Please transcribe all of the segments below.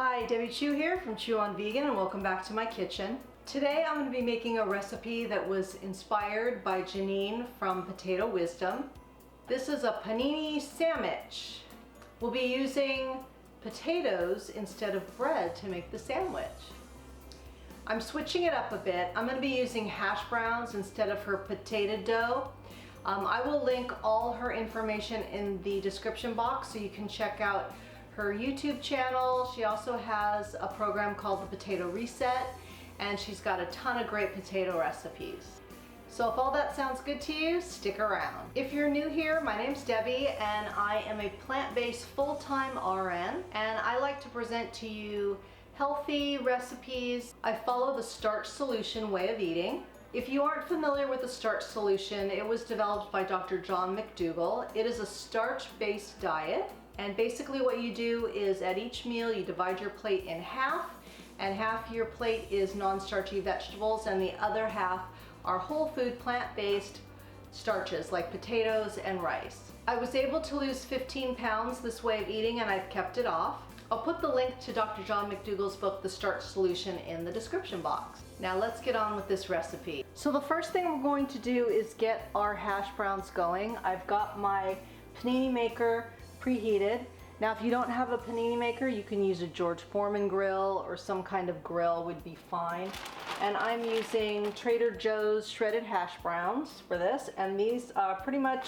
Hi, Debbie Chu here from Chew on Vegan, and welcome back to my kitchen. Today I'm going to be making a recipe that was inspired by Jeannine from Potato Wisdom. This is a Panini Sammich. We'll be using potatoes instead of bread to make the sandwich. I'm switching it up a bit. I'm going to be using hash browns instead of her potato dough. I will link all her information in the description box so you can check out her YouTube channel. She also has a program called the Potato Reset, and she's got a ton of great potato recipes. So if all that sounds good to you, stick around. If you're new here, my name's Debbie and I am a plant-based full-time RN, and I like to present to you healthy recipes. I follow the Starch Solution way of eating. If you aren't familiar with the Starch Solution, it was developed by Dr. John McDougall. It is a starch-based diet, and basically what you do is at each meal you divide your plate in half, and half your plate is non-starchy vegetables and the other half are whole food plant-based starches like potatoes and rice. I was able to lose 15 pounds this way of eating, and I've kept it off. I'll put the link to Dr. John McDougall's book, The Starch Solution, in the description box. Now let's get on with this recipe. So the first thing we're going to do is get our hash browns going. I've got my panini maker preheated. Now if you don't have a panini maker, you can use a George Foreman grill or some kind of grill would be fine. And I'm using Trader Joe's shredded hash browns for this, and these pretty much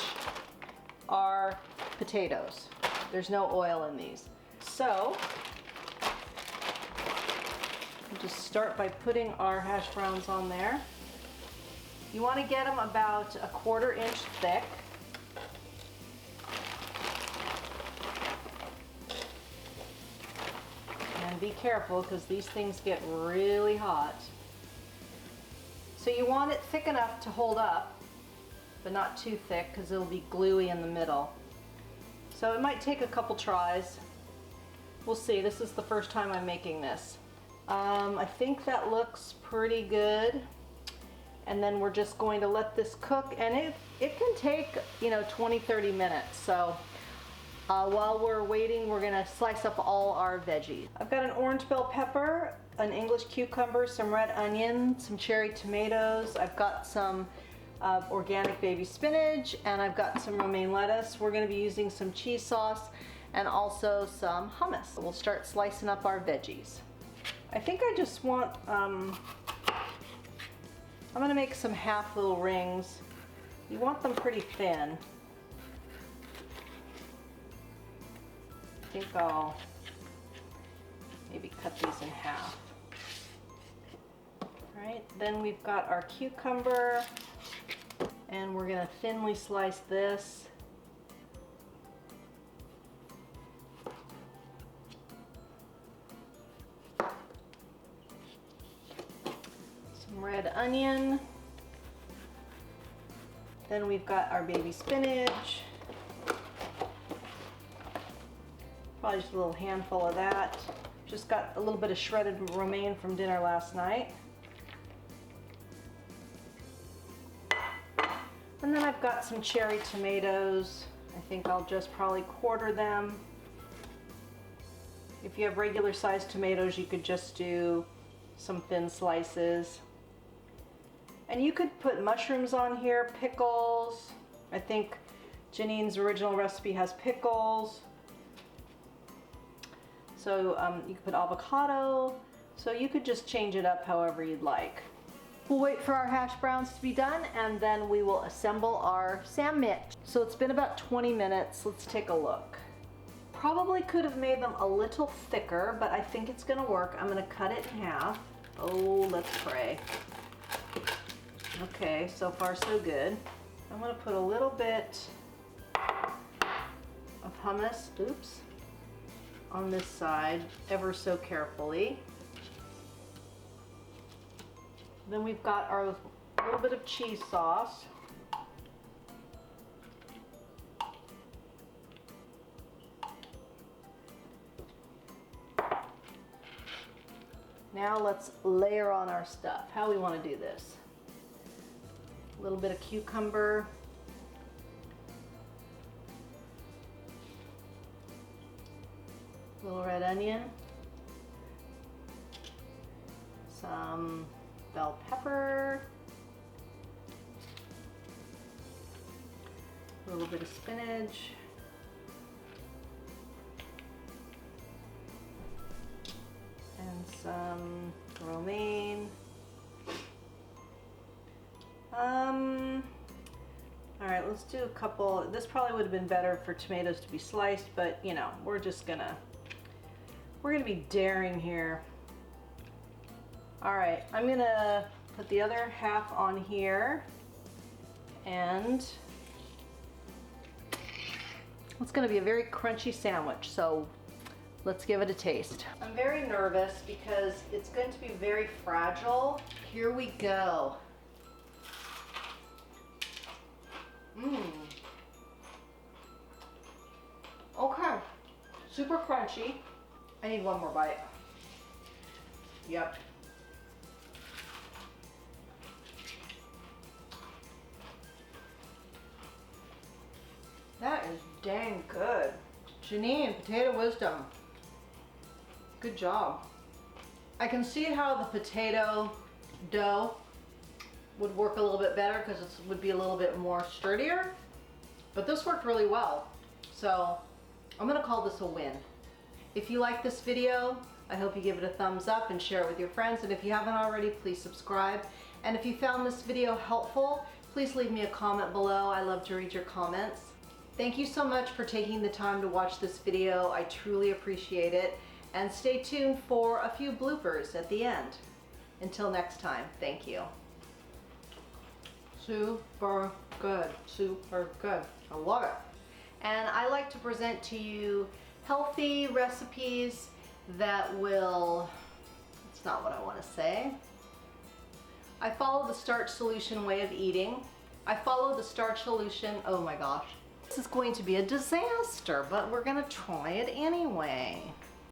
are potatoes. There's no oil in these. So we'll just start by putting our hash browns on there. You want to get them about a 1/4 inch thick. And be careful because these things get really hot. So you want it thick enough to hold up, but not too thick because it'll be gluey in the middle. So it might take a couple tries. We'll see. This is the first time I'm making this. I think that looks pretty good. And then we're just going to let this cook, and it can take, 20-30 minutes. So while we're waiting, we're gonna slice up all our veggies. I've got an orange bell pepper, an English cucumber, some red onion, some cherry tomatoes. I've got some organic baby spinach, and I've got some romaine lettuce. We're gonna be using some cheese sauce and also some hummus. We'll start slicing up our veggies. I think I just want, I'm gonna make some half little rings. You want them pretty thin. I think I'll maybe cut these in half. All right, then we've got our cucumber, and we're gonna thinly slice this. Some red onion. Then we've got our baby spinach. Probably just a little handful of that. Just got a little bit of shredded romaine from dinner last night. And then I've got some cherry tomatoes. I think I'll just probably 1/4 them. If you have regular sized tomatoes, you could just do some thin slices. And you could put mushrooms on here, pickles. I think Jeannine's original recipe has pickles. So you could put avocado. So you could just change it up however you'd like. We'll wait for our hash browns to be done, and then we will assemble our sandwich. So it's been about 20 minutes. Let's take a look. Probably could have made them a little thicker, but I think it's gonna work. I'm gonna cut it in half. Oh, let's pray. Okay, so far so good. I'm gonna put a little bit of hummus, oops, on this side, ever so carefully. Then we've got our little bit of cheese sauce. Now let's layer on our stuff. How we want to do this. A little bit of cucumber. little red onion, some bell pepper, a little bit of spinach, and some romaine. All right, let's do a couple. This probably would have been better for tomatoes to be sliced, but you know, we're gonna be daring here. All right, I'm gonna put the other half on here, and it's gonna be a very crunchy sandwich, so let's give it a taste. I'm very nervous because it's going to be very fragile. Here we go. Okay, super crunchy. I need one more bite. Yep. That is dang good. Jeannine, Potato Wisdom. Good job. I can see how the potato dough would work a little bit better because it would be a little bit more sturdier, but this worked really well. So I'm gonna call this a win. If you like this video, I hope you give it a thumbs up and share it with your friends. And if you haven't already, please subscribe. And if you found this video helpful, please leave me a comment below. I love to read your comments. Thank you so much for taking the time to watch this video. I truly appreciate it. And stay tuned for a few bloopers at the end. Until next time, thank you. Super good, super good. I love it. And I like to present to you healthy recipes that will, it's not what I want to say. I follow the Starch Solution way of eating. I follow the Starch Solution, oh my gosh. This is going to be a disaster, but we're gonna try it anyway.